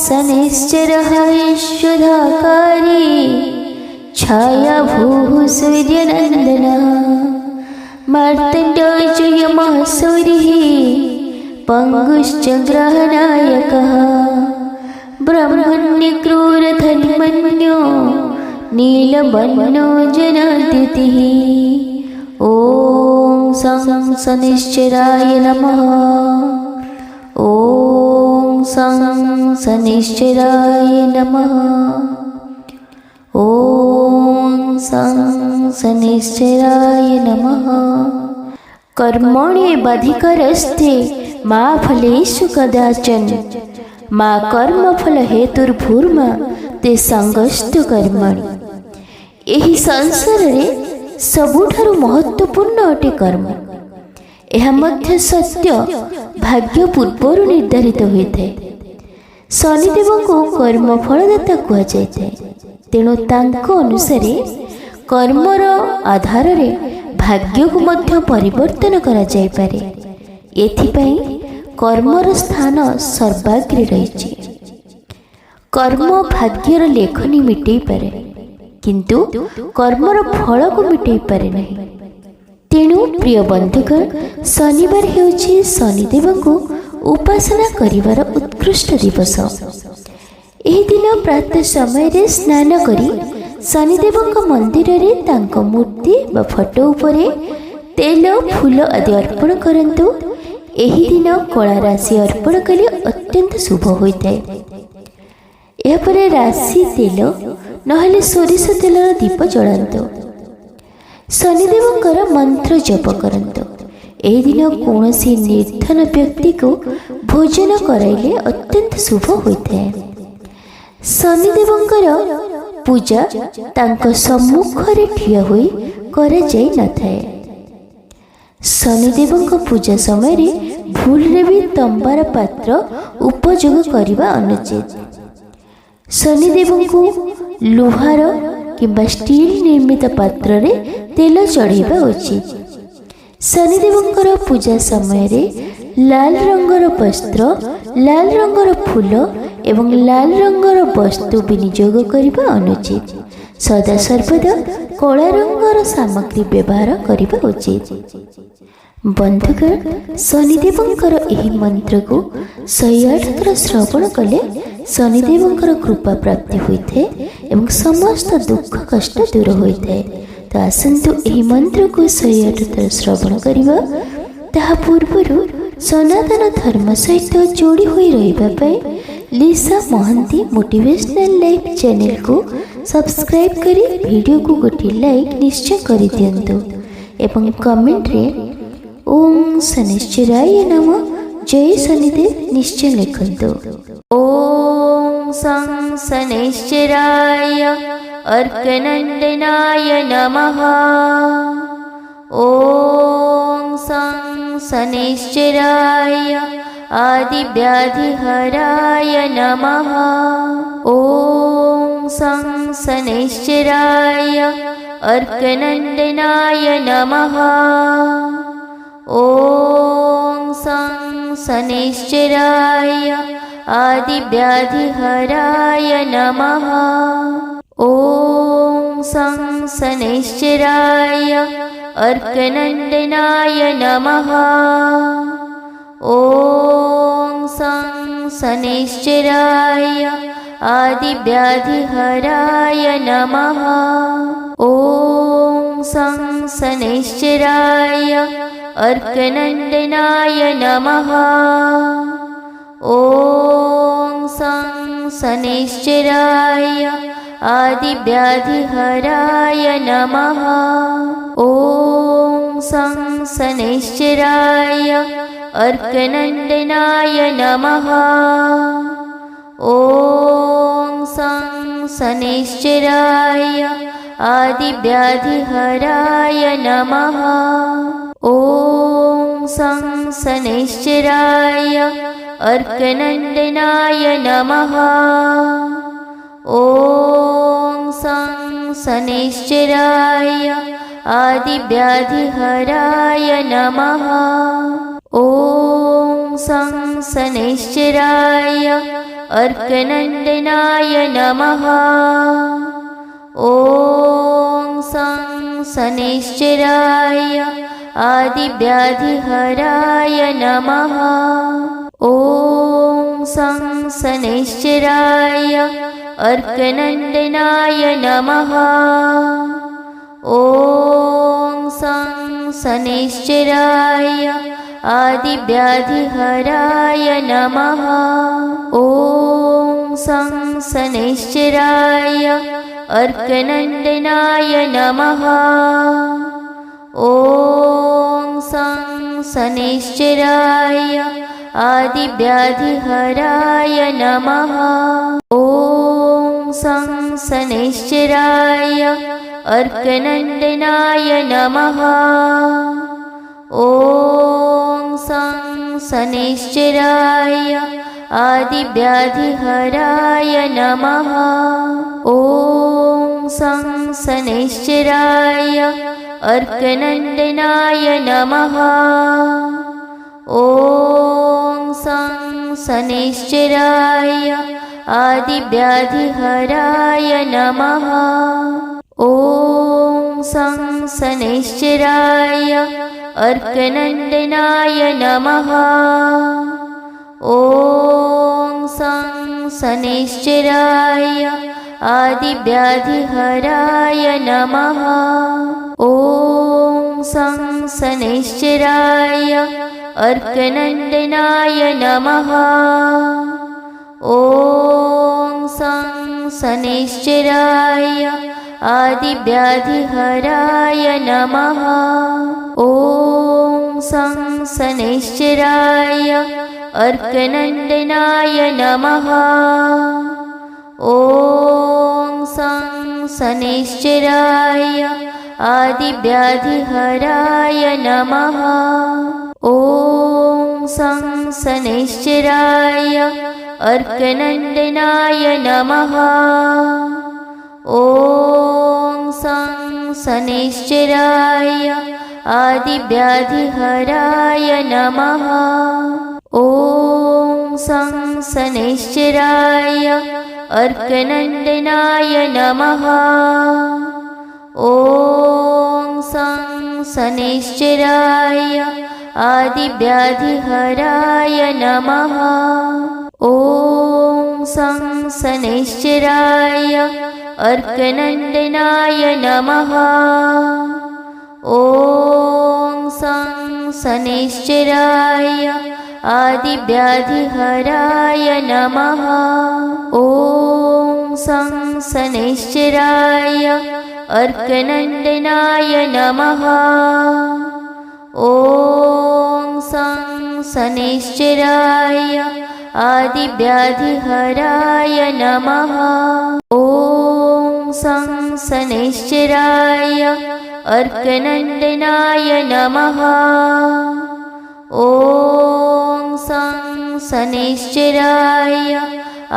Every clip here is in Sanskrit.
शनिश्चरः ईश्वराकारी छाया भूः सूर्यनन्दनः मार्तण्डो यमः सूरिः पङ्गुश्च ग्रहनायकः ब्रह्मण्यक्रूरधर्मण्यो नीलवर्णो जनाद्युतिः। ॐ शं शनिश्चराय नमः। ॐ शं शनिश्चराय नमः। ॐ शं शनिश्चराय नमः। कर्मण्येवाधिकारस्ते मा फलेषु कदाचन मा कर्मफल हेतुर्भूर्मा ते संगस्तु कर्मणि। ଏହି ସଂସାରରେ ସବୁଠାରୁ ମହତ୍ୱପୂର୍ଣ୍ଣ ଅଟେ କର୍ମ। ଏହା ମଧ୍ୟ ସତ୍ୟ ଭାଗ୍ୟ ପୂର୍ବରୁ ନିର୍ଦ୍ଧାରିତ ହୋଇଥାଏ। ଶନିଦେବଙ୍କୁ କର୍ମଫଳଦାତା କୁହାଯାଇଥାଏ। ତେଣୁ ତାଙ୍କ ଅନୁସାରେ କର୍ମର ଆଧାରରେ ଭାଗ୍ୟକୁ ମଧ୍ୟ ପରିବର୍ତ୍ତନ କରାଯାଇପାରେ। ଏଥିପାଇଁ କର୍ମର ସ୍ଥାନ ସର୍ବାଗ୍ରେ ରହିଛି। କର୍ମ ଭାଗ୍ୟର ଲେଖନୀ ମିଟେଇ ପାରେ, କିନ୍ତୁ କର୍ମର ଫଳକୁ ମିଟେଇ ପାରେ ନାହିଁ। ତେଣୁ ପ୍ରିୟ ବନ୍ଧୁଗଣ, ଶନିବାର ହେଉଛି ଶନିଦେବଙ୍କୁ ଉପାସନା କରିବାର ଉତ୍କୃଷ୍ଟ ଦିବସ। ଏହି ଦିନ ପ୍ରାତଃ ସମୟରେ ସ୍ନାନ କରି ଶନିଦେବଙ୍କ ମନ୍ଦିରରେ ତାଙ୍କ ମୂର୍ତ୍ତି ବା ଫଟୋ ଉପରେ ତେଲ ଫୁଲ ଆଦି ଅର୍ପଣ କରନ୍ତୁ। ଏହି ଦିନ କଳା ରାଶି ଅର୍ପଣ କଲେ ଅତ୍ୟନ୍ତ ଶୁଭ ହୋଇଥାଏ। ଏହାପରେ ରାଶି ତେଲ ନହେଲେ ସୋରିଷ ତେଲର ଦୀପ ଜଳାନ୍ତୁ। ଶନିଦେବଙ୍କର ମନ୍ତ୍ର ଜପ କରନ୍ତୁ। ଏହି ଦିନ କୌଣସି ନିର୍ଧନ ବ୍ୟକ୍ତିକୁ ଭୋଜନ କରାଇଲେ ଅତ୍ୟନ୍ତ ଶୁଭ ହୋଇଥାଏ। ଶନିଦେବଙ୍କର ପୂଜା ତାଙ୍କ ସମ୍ମୁଖରେ ଠିଆ ହୋଇ କରାଯାଇ ନଥାଏ। ଶନିଦେବଙ୍କ ପୂଜା ସମୟରେ ଭୁଲରେ ବି ତମ୍ବାର ପାତ୍ର ଉପଯୋଗ କରିବା ଅନୁଚିତ। ଶନିଦେବଙ୍କୁ ଲୁହାର କିମ୍ବା ଷ୍ଟିଲ୍ ନିର୍ମିତ ପାତ୍ରରେ ତେଲ ଚଢ଼ାଇବା ଉଚିତ। ଶନିଦେବଙ୍କର ପୂଜା ସମୟରେ ଲାଲ ରଙ୍ଗର ବସ୍ତ୍ର, ଲାଲ ରଙ୍ଗର ଫୁଲ ଏବଂ ଲାଲ ରଙ୍ଗର ବସ୍ତୁ ବିନିଯୋଗ କରିବା ଅନୁଚିତ। ସଦାସର୍ବଦା କଳା ରଙ୍ଗର ସାମଗ୍ରୀ ବ୍ୟବହାର କରିବା ଉଚିତ। ବନ୍ଧୁଗଣ, ଶନିଦେବଙ୍କର ଏହି ମନ୍ତ୍ରକୁ 108 ଥର ଶ୍ରବଣ କଲେ ଶନିଦେବଙ୍କର କୃପା ପ୍ରାପ୍ତି ହୋଇଥାଏ ଏବଂ ସମସ୍ତ ଦୁଃଖ କଷ୍ଟ ଦୂର ହୋଇଥାଏ। ତ ଆସନ୍ତୁ ଏହି ମନ୍ତ୍ରକୁ 108 ଥର ଶ୍ରବଣ କରିବା। ତାହା ପୂର୍ବରୁ ସନାତନ ଧର୍ମ ସହିତ ଯୋଡ଼ି ହୋଇ ରହିବା ପାଇଁ ଲିସା ମହାନ୍ତି ମୋଟିଭେସନାଲ ଲାଇଫ୍ ଚ୍ୟାନେଲକୁ ସବସ୍କ୍ରାଇବ୍ କରି ଭିଡ଼ିଓକୁ ଗୋଟିଏ ଲାଇକ୍ ନିଶ୍ଚୟ କରିଦିଅନ୍ତୁ ଏବଂ କମେଣ୍ଟରେ ଓಂ ଶନିଶ୍ଚରାୟ ନମଃ ଜୟ ଶନିଦେବ ନିଶ୍ଚୟ ଲେଖନ୍ତୁ। ଓಂ ଶଂ ଶନିଶ୍ଚରାୟ ଅର୍କନନ୍ଦନାୟ ନମଃ। ଓಂ ଶଂ ଶନିଶ୍ଚରାୟ आदिव्याधिहराय नमः। ओं शं शनिश्चराय अर्कनन्दनाय नमः। ओं शं शनिश्चराय आदिव्याधिहराय नमः। ओं शं शनिश्चराय अर्कनन्दनाय नमः। ओं शं शनिश्चराय आदिव्याधिहराय नमः। ओं शं शनिश्चराय अर्कनन्दनाय नमः। ओं शं शनिश्चराय आदिव्याधिहराय नमः। ओं शं शनिश्चराय अर्कनन्दनाय नमः। ओं शं शनिश्चराय आदिव्याधिहराय नमः। ओं शं शनिश्चराय अर्कनन्दनाय नमः। ओं शं शनिश्चराय आदिव्याधिहराय नमः। ओं शं शनिश्चराय अर्कनन्दनाय नमः। ॐ सं शनैश्चराय आदिव्याधिहराय नमः। ॐ सं शनैश्चराय अर्कनन्दनाय नमः। ॐ सं शनैश्चराय आदिव्याधिहराय नमः। ॐ सं शनैश्चराय अर्कनन्दनाय नमः। ॐ सं शनैश्चराय आदिव्याधिहराय नमः। ॐ सं शनैश्चराय अर्कनन्दनाय नमः। ॐ सं शनैश्चराय आदिव्याधिहराय नमः। ॐ सं शनैश्चराय अर्कनन्दनाय नमः। ॐ सं शनैश्चराय आदिव्याधिहराय नमः। ॐ सं शनैश्चराय अर्कनन्दनाय नमः। ॐ सं शनैश्चराय आदिव्याधिहराय नमः। ॐ सं शनैश्चराय अर्कनन्दनाय नमः। ॐ सं शनैश्चराय आदिव्याधिहराय नमः। ॐ सं शनैश्चराय अर्कनन्दनाय नमः। ॐ सं शनैश्चराय आदिव्याधिहराय नमः। ॐ सं शनैश्चराय अर्कनन्दनाय नमः। ॐ सं शनैश्चराय आदिव्याधिहराय नमः। ॐ सं शनैश्चराय अर्कनन्दनाय नमः। ॐ सं शनैश्चराय आदिव्याधिहराय नमः। ॐ सं शनैश्चराय अर्कनन्दनाय नमः। ॐ सं शनैश्चराय आदिव्याधिहराय नमः। ॐ सं शनैश्चराय अर्कनन्दनाय नमः। ॐ सं शनैश्चराय आदिव्याधिहराय नमः। ॐ सं शनैश्चराय अर्कनन्दनाय नमः। ॐ सं शनैश्चराय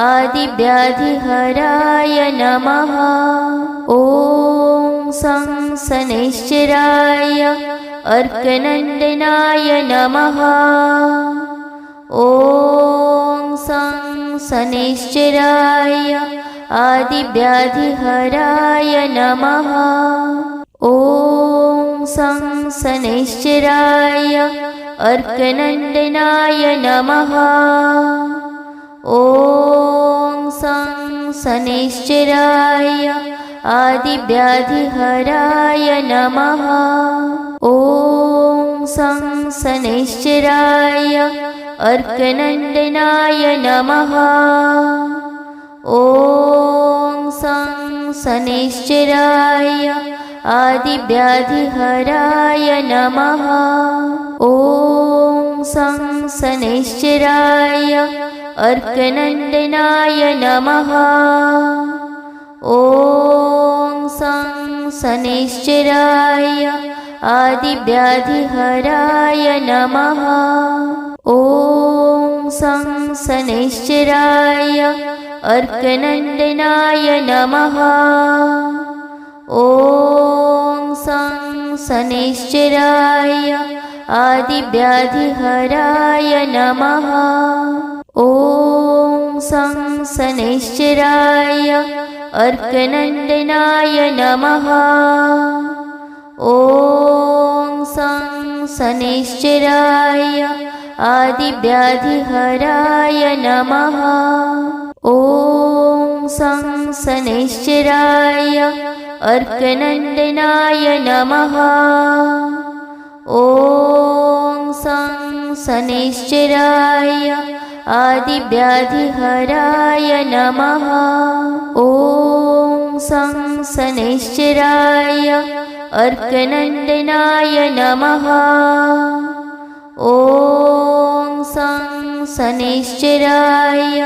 आदिव्याधिहराय नमः। ॐ सं शनैश्चराय अर्कनन्दनाय नमः। ॐ सं शनैश्चराय आदिव्याधिहराय नमः। ॐ सं शनैश्चराय अर्कनन्दनाय नमः। ॐ सं शनैश्चराय आदिव्याधिहराय नमः। ॐ सं शनैश्चराय अर्कनन्दनाय नमः। ॐ सं शनैश्चराय आदिव्याधिहराय नमः। ॐ सं शनैश्चराय अर्कनन्दनाय नमः। ॐ सं शनैश्चराय आदिव्याधिहराय नमः। ॐ सं शनैश्चराय अर्कनन्दनाय नमः। ॐ सं शनैश्चराय आदिव्याधिहराय नमः। ॐ सं शनैश्चराय अर्कनन्दनाय नमः। ॐ शनैश्चराय आदिव्याधिहराय नमः। ॐ शनैश्चराय अर्कनन्दनाय नमः। ॐ शनैश्चराय आदिव्याधिहराय नमः। ॐ शनैश्चराय अर्कनन्दनाय नमः। ॐ शनैश्चराय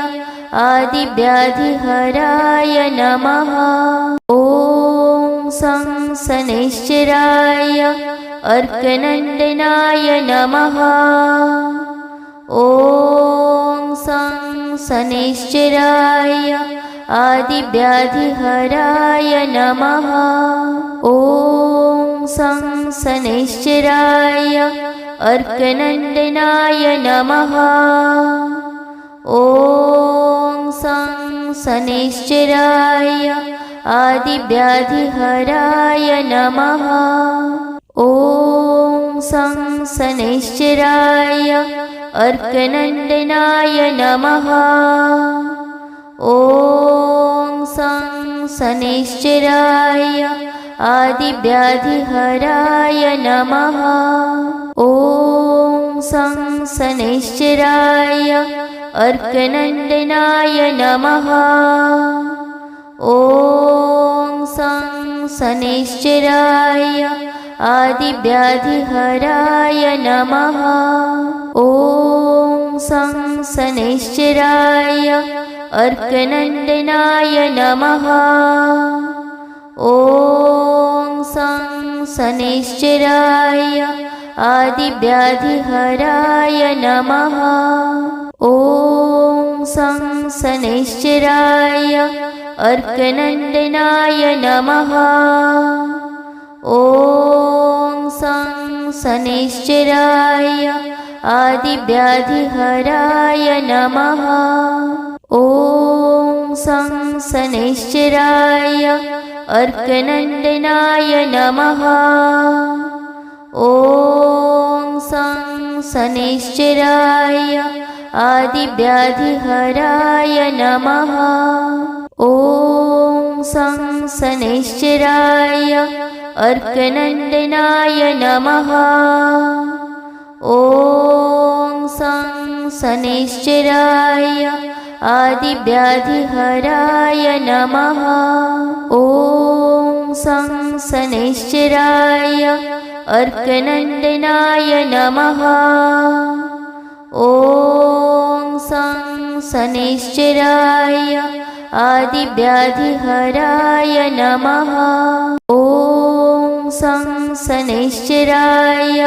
आदिव्याधिहराय नमः। ॐ शनैश्चराय अर्कनन्दनाय नमः। ॐ शनैश्चराय आदिव्याधिहराय नमः। ॐ शनैश्चराय अर्कनन्दनाय नमः। ॐ शनैश्चराय आदिव्याधिहराय नमः। ॐ शनैश्चराय अर्कनन्दनाय नमः। ॐ शनैश्चराय आदिव्याधिहराय नमः। ॐ शनैश्चराय अर्कनन्दनाय नमः। ॐ शनैश्चराय आदिव्याधिहराय नमः। ॐ शनैश्चराय अर्कनन्दनाय नमः। ॐ शनैश्चराय आदिव्याधिहराय नमः। ॐ शनैश्चराय अर्कनन्दनाय नमः। ॐ शनैश्चराय आदिव्याधिहराय नमः। ॐ शनैश्चराय अर्कनन्दनाय नमः। ॐ शनैश्चराय आदिव्याधिहराय नमः। ॐ शनैश्चराय अर्कनन्दनाय नमः। ॐ शनैश्चराय आदिव्याधिहराय नमः। ॐ शनैश्चराय अर्कनन्दनाय नमः। ॐ शनैश्चराय आदिव्याधिहराय नमः। ॐ शनैश्चराय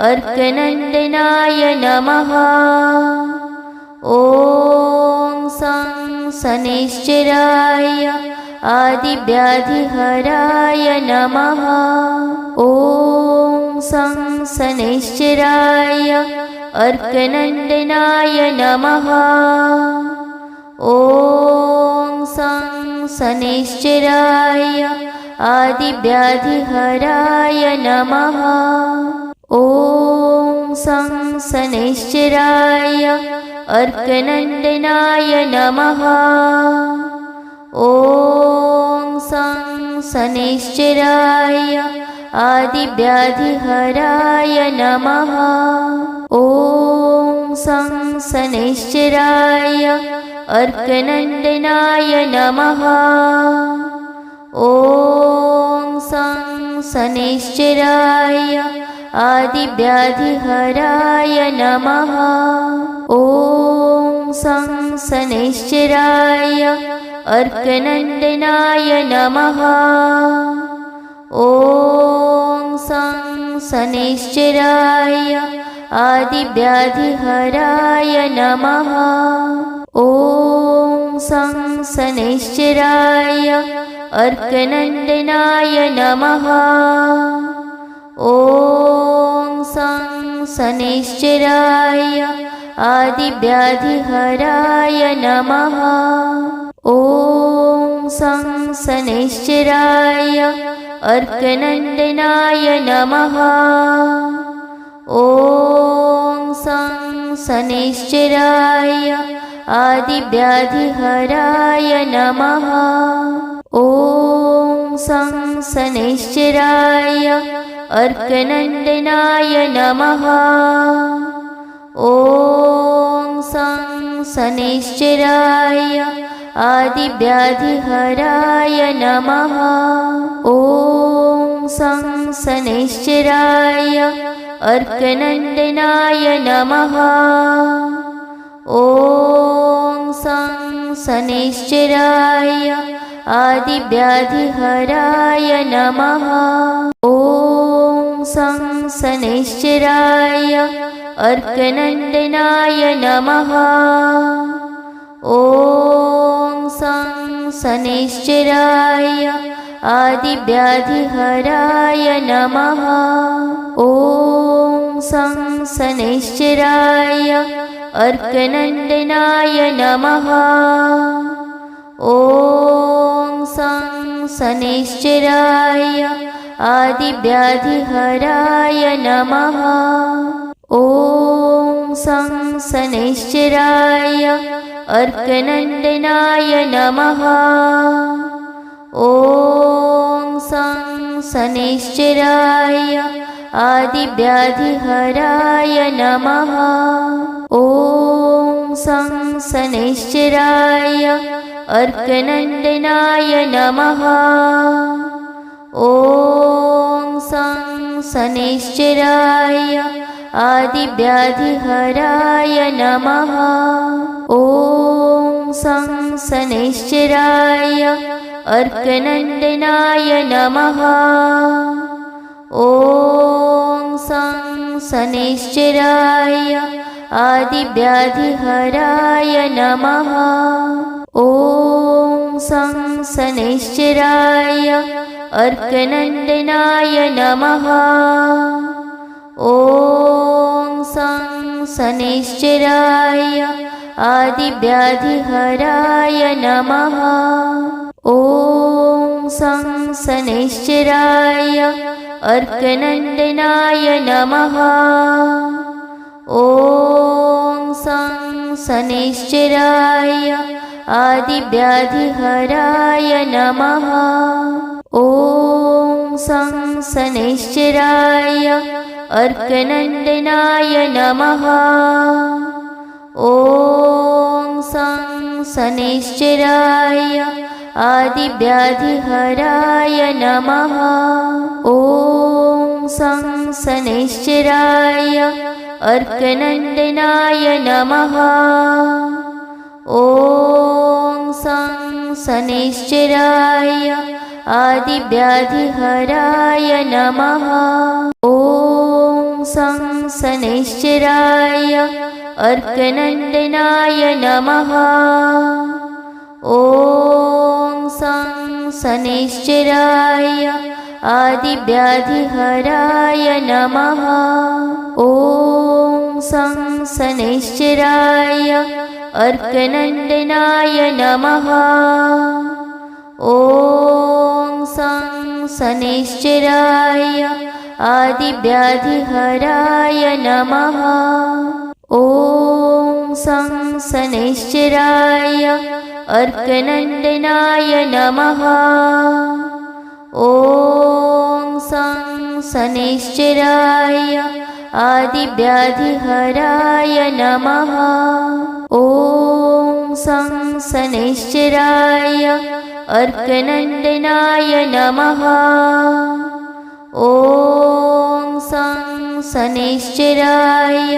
अर्कनन्दनाय नमः। ॐ शनैश्चराय आदिव्याधिहराय नमः। ॐ शनैश्चराय अर्कनन्दनाय नमः। ॐ शनैश्चराय आदिव्याधिहराय नमः। ॐ शनैश्चराय अर्कनन्दनाय नमः। ॐ शनैश्चराय आदिव्याधिहराय नमः। ॐ शनैश्चराय अर्कनन्दनाय नमः। ॐ शनैश्चराय आदिव्याधिहराय नमः। ॐ शनैश्चराय अर्कनन्दनाय नमः। ॐ शनैश्चराय आदिव्याधिहराय नमः। ॐ शनैश्चराय अर्कनन्दनाय नमः। ॐ शनैश्चराय आदिव्याधिहराय नमः। ॐ सं शनैश्चराय अर्कनन्दनाय नमः। ॐ सं शनैश्चराय आदिव्याधिहराय नमः। ॐ सं शनैश्चराय अर्कनन्दनाय नमः। ॐ सं शनैश्चराय आदिव्याधिहराय नमः। ॐ सं शनैश्चराय अर्कनन्दनाय नमः। ॐ सं शनैश्चराय आदिव्याधिहराय नमः। ॐ सं शनैश्चराय अर्कनन्दनाय नमः। ॐ सं शनैश्चराय आदिव्याधिहराय नमः। ॐ सं शनैश्चराय अर्कनन्दनाय नमः। ॐ सं शनैश्चराय आदिव्याधिहराय नमः। ॐ सं शनैश्चराय अर्कनन्दनाय नमः। ॐ सं शनैश्चराय आदिव्याधिहराय नमः। ॐ सं शनैश्चराय अर्कनन्दनाय नमः। ॐ सं शनैश्चराय आदिव्याधिहराय नमः। ॐ सं शनैश्चराय अर्कनन्दनाय नमः। ॐ सं शनैश्चराय आदिव्याधिहराय नमः। ॐ सं शनैश्चराय अर्कनन्दनाय नमः। ॐ सं शनैश्चराय आदिव्याधिहराय नमः। ॐ सं शनैश्चराय अर्कनन्दनाय नमः। ॐ सं शनैश्चराय आदिव्याधिहराय नमः। ॐ सं शनैश्चराय अर्कनन्दनाय नमः। ॐ सं शनैश्चराय आदिव्याधिहराय नमः। ॐ सं शनैश्चराय अर्कनन्दनाय नमः। ॐ सं शनैश्चराय आदिव्याधिहराय नमः। ॐ सं शनैश्चराय अर्कनन्दनाय नमः। ॐ सं शनैश्चराय आदिव्याधिहराय नमः। ॐ सं शनैश्चराय अर्कनन्दनाय नमः। ॐ सं शनैश्चराय आदिव्याधिहराय नमः। ॐ सं शनैश्चराय अर्कनन्दनाय नमः। ॐ सं शनैश्चराय आदिव्याधिहराय नमः। ॐ सं शनैश्चराय अर्कनन्दनाय नमः। ॐ सं शनैश्चराय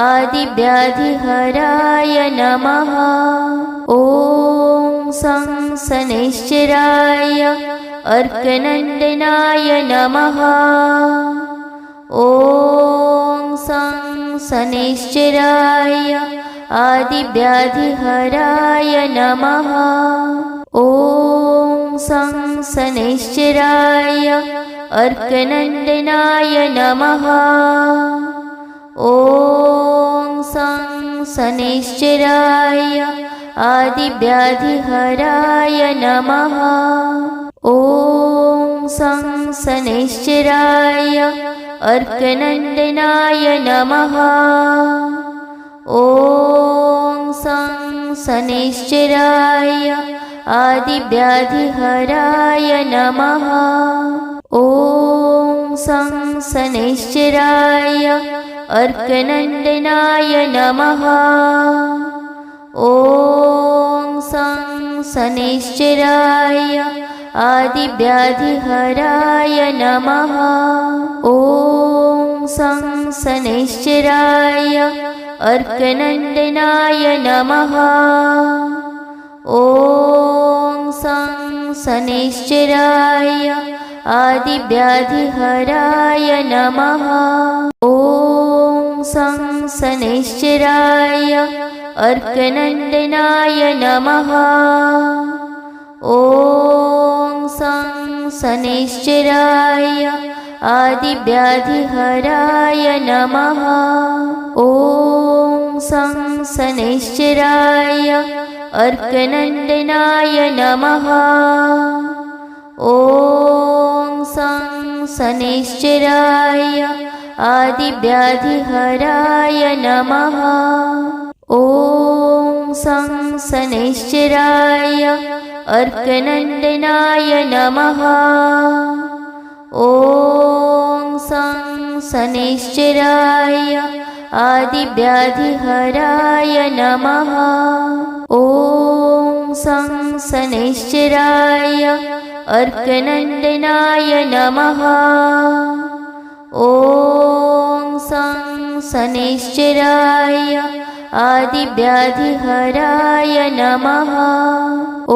आदिव्याधिहराय नमः। ॐ सं शनैश्चराय अर्कनन्दनाय नमः। ॐ सं शनैश्चराय आदिव्याधिहराय नमः। ॐ सं शनैश्चराय अर्कनन्दनाय नमः। ॐ सं शनैश्चराय आदिव्याधिहराय नमः। ॐ सं शनैश्चराय अर्कनन्दनाय नमः। ॐ सं शनैश्चराय आदिव्याधिहराय नमः। ॐ सं शनैश्चराय अर्कनन्दनाय नमः। ॐ सं शनैश्चराय आदिव्याधिहराय नमः। ॐ सं शनैश्चराय अर्कनन्दनाय नमः। ॐ सं शनैश्चराय आदिव्याधिहराय नमः। ॐ सं शनैश्चराय अर्कनन्दनाय नमः। ॐ सं शनैश्चराय आदिव्याधिहराय नमः। ॐ सं शनैश्चराय अर्कनन्दनाय नमः। ॐ सं शनैश्चराय आदिव्याधिहराय नमः। ॐ सं शनैश्चराय अर्कनन्दनाय नमः। ॐ सं शनैश्चराय आदिव्याधिहराय नमः। ॐ सं शनैश्चराय अर्कनन्दनाय नमः। ॐ सं शनैश्चराय आदिव्याधिहराय नमः।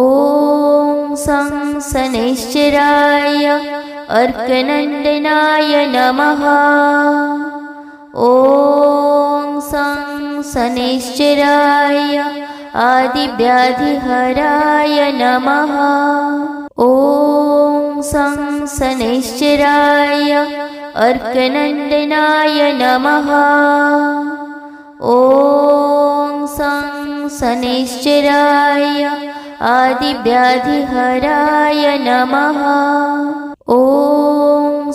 ॐ सं शनैश्चराय अर्कनन्दनाय नमः। ॐ सं शनैश्चराय आदिव्याधिहराय नमः। ॐ सं शनैश्चराय अर्कनन्दनाय नमः। ॐ सं शनैश्चराय आदिव्याधिहराय नमः। ॐ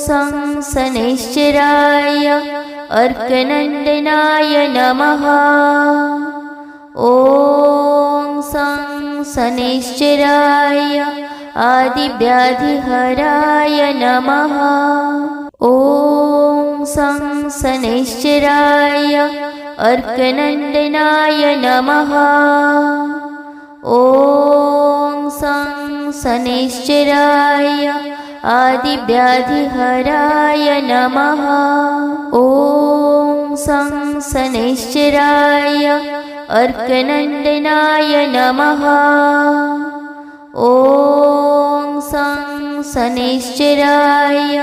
सं शनैश्चराय अर्कनन्दनाय नमः। ॐ सं शनैश्चराय आदिव्याधिहराय नमः। ॐ सं शनैश्चराय अर्कनन्दनाय नमः। ॐ सं शनैश्चराय आदिव्याधिहराय नमः। ॐ सं शनैश्चराय अर्कनन्दनाय नमः। ॐ सं शनैश्चराय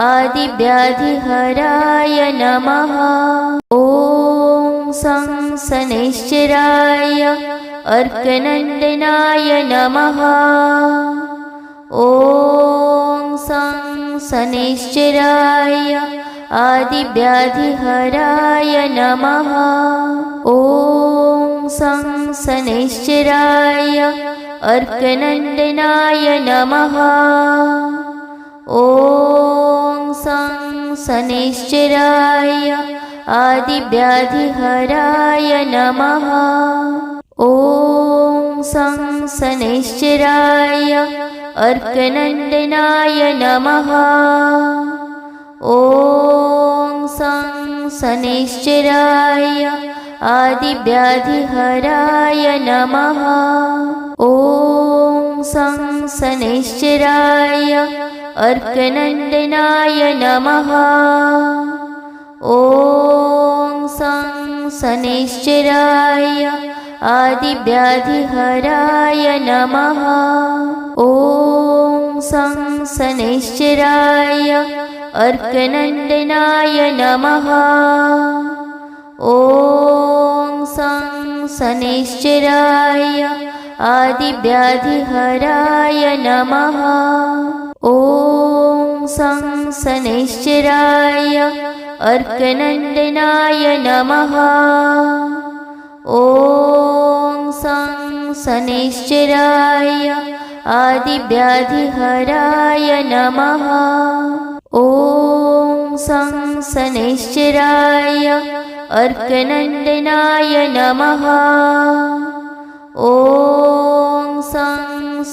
आदिव्याधिहराय नमः। ॐ सं शनैश्चराय अर्कनन्दनाय नमः। ॐ सं शनैश्चराय आदिव्याधिहराय नमः। ॐ सं शनैश्चराय अर्कनन्दनाय नमः। ॐ सं शनैश्चराय आदिव्याधिहराय नमः। ॐ सं शनैश्चराय अर्कनन्दनाय नमः। ॐ सं शनैश्चराय आदिव्याधिहराय नमः। ॐ सं शनैश्चराय अर्कनन्दनाय नमः। ॐ सं शनैश्चराय आदिव्याधिहराय नमः। ॐ सं शनैश्चराय अर्कनन्दनाय नमः। ॐ सं शनैश्चराय आदिव्याधिहराय नमः। ॐ सं शनैश्चराय अर्कनन्दनाय नमः। ॐ सं शनैश्चराय आदिव्याधिहराय नमः। ॐ सं शनैश्चराय अर्कनन्दनाय नमः। ॐ सं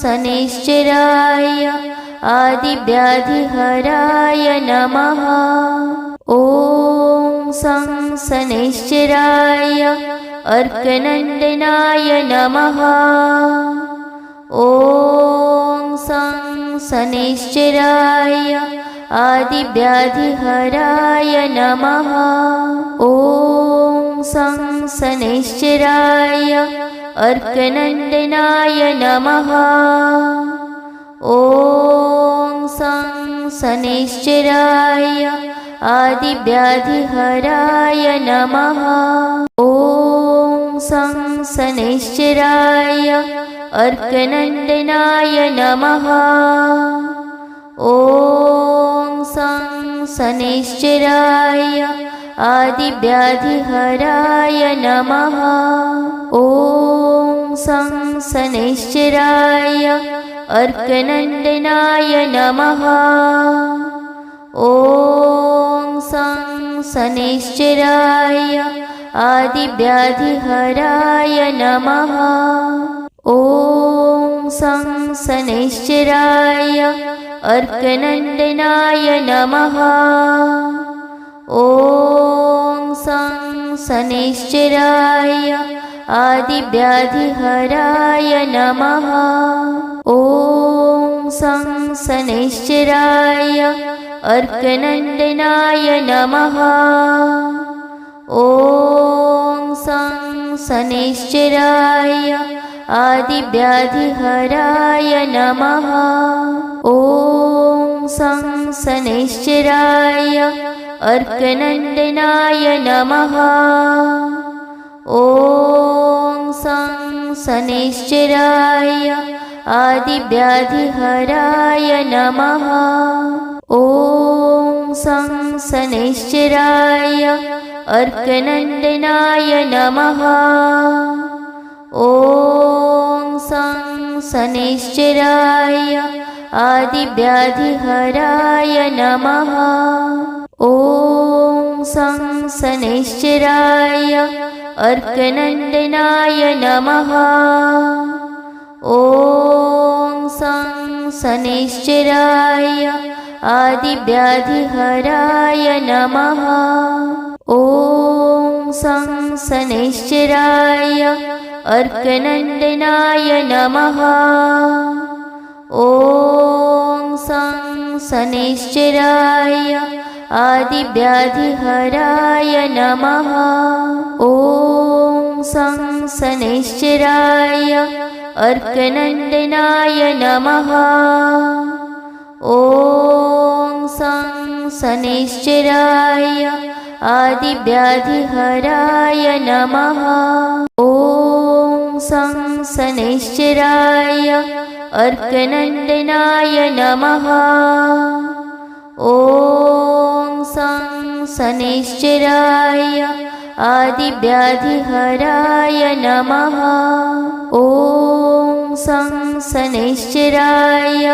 शनैश्चराय आदिव्याधिहराय नमः। ॐ सं शनैश्चराय अर्कनन्दनाय नमः। ॐ सं शनैश्चराय आदिव्याधिहराय नमः। ॐ सं शनैश्चराय अर्कनन्दनाय नमः। ॐ सं शनैश्चराय आदिव्याधिहराय नमः। ॐ सं शनैश्चराय अर्कनन्दनाय नमः। ॐ सं शनैश्चराय आदिव्याधिहराय नमः। ॐ सं शनैश्चराय अर्कनन्दनाय नमः। ॐ सं शनैश्चराय आदिव्याधिहराय नमः। ॐ सं शनैश्चराय अर्कनन्दनाय नमः। ॐ सं शनैश्चराय आदिव्याधिहराय नमः। ॐ सं शनैश्चराय अर्कनन्दनाय नमः। ॐ सं शनैश्चराय आदिव्याधिहराय नमः। ॐ सं शनैश्चराय अर्कनन्दनाय नमः। ॐ सं शनैश्चराय आदिव्याधिहराय नमः। ॐ सं शनैश्चराय अर्कनन्दनाय नमः। ॐ सं शनैश्चराय आदिव्याधिहराय नमः। ॐ सं शनैश्चराय अर्कनन्दनाय नमः। ॐ सं शनैश्चराय आदिव्याधिहराय नमः। ॐ सं शनैश्चराय अर्कनन्दनाय नमः। ॐ सं शनैश्चराय आदिव्याधिहराय नमः। ॐ सं शनैश्चराय अर्कनन्दनाय नमः। ॐ सं शनैश्चराय आदिव्याधिहराय नमः। ॐ सं शनैश्चराय अर्कनन्दनाय नमः। ॐ सं शनैश्चराय आदिव्याधिहराय नमः। ॐ सं शनैश्चराय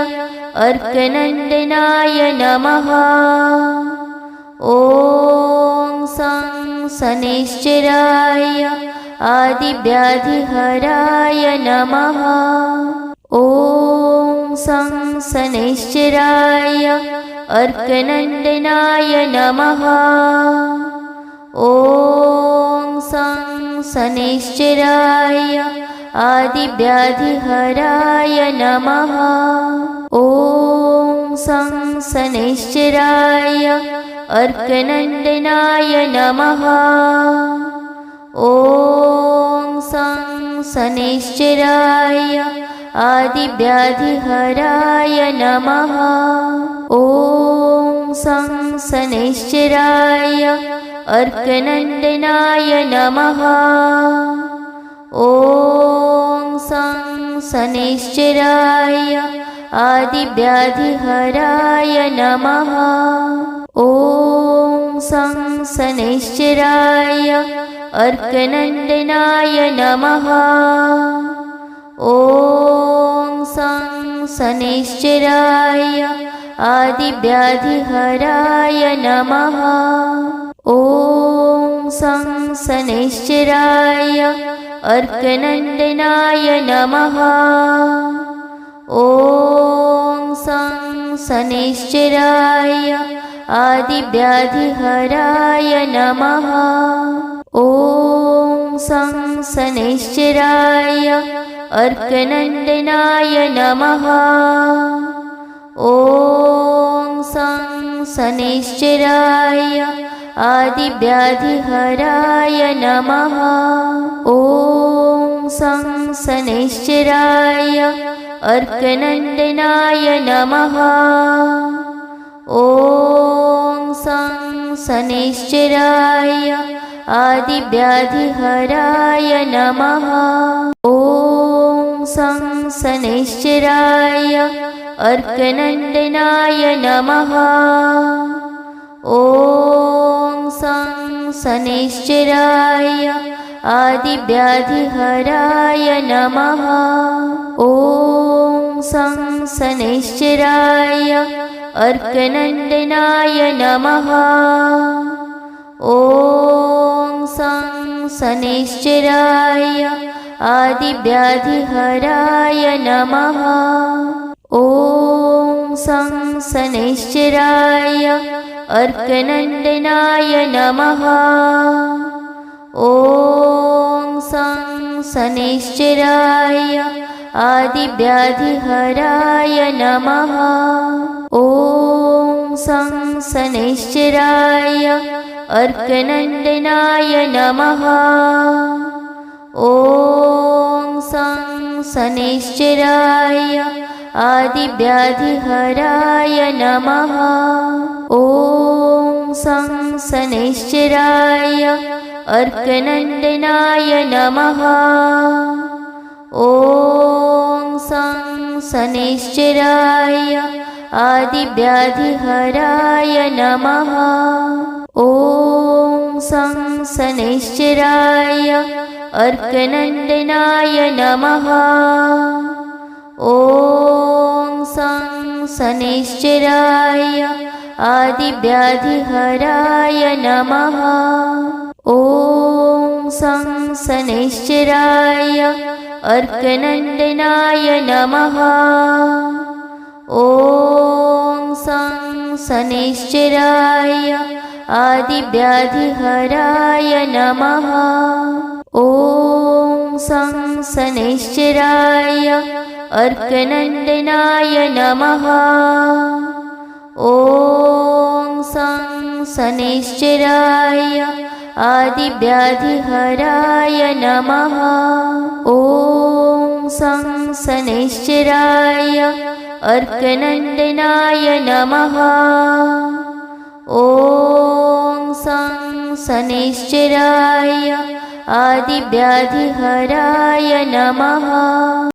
अर्कनन्दनाय नमः। ॐ सं शनैश्चराय आदिव्याधिहराय नमः। ॐ सं शनैश्चराय अर्कनन्दनाय नमः। ॐ सं शनैश्चराय आदिव्याधिहराय नमः। ॐ सं शनैश्चराय अर्कनन्दनाय नमः। ॐ सं शनैश्चराय आदिव्याधिहराय नमः। ॐ सं शनैश्चराय अर्कनन्दनाय नमः। ॐ सं शनैश्चराय आदिव्याधिहराय नमः। ॐ सं शनैश्चराय अर्कनन्दनाय नमः। ॐ सं शनैश्चराय आदिव्याधिहराय नमः। ॐ सं शनैश्चराय अर्कनन्दनाय नमः। ॐ सं शनैश्चराय आदिव्याधिहराय नमः। ॐ सं शनैश्चराय अर्कनन्दनाय नमः। ॐ सं शनैश्चराय आदिव्याधिहराय नमः। ॐ सं शनैश्चराय अर्कनन्दनाय नमः। ॐ सं शनैश्चराय आदिव्याधिहराय नमः। ॐ सं शनैश्चराय अर्कनन्दनाय नमः। ॐ सं शनैश्चराय आदिव्याधिहराय नमः। ॐ सं शनैश्चराय अर्कनन्दनाय नमः। ॐ सं शनैश्चराय आदिव्याधिहराय नमः। ॐ सं शनैश्चराय अर्कनन्दनाय नमः। ॐ सं शनैश्चराय आदिव्याधिहराय नमः। ॐ सं शनैश्चराय अर्कनन्दनाय नमः। ॐ सं शनैश्चराय आदिव्याधिहराय नमः। ॐ सं शनैश्चराय अर्कनन्दनाय नमः। ॐ सं शनैश्चराय आदिव्याधिहराय नमः। ॐ सं शनैश्चराय अर्कनन्दनाय नमः। ॐ सं शनैश्चराय आदिव्याधिहराय नमः। ॐ सं शनैश्चराय अर्कनन्दनाय नमः। ॐ सं शनैश्चराय आदिव्याधिहराय नमः। ॐ सं शनैश्चराय अर्कनन्दनाय नमः। ॐ सं शनैश्चराय आदिव्याधिहराय नमः। ॐ सं शनैश्चराय अर्कनन्दनाय नमः। ॐ सं शनैश्चराय आदिव्याधिहराय नमः।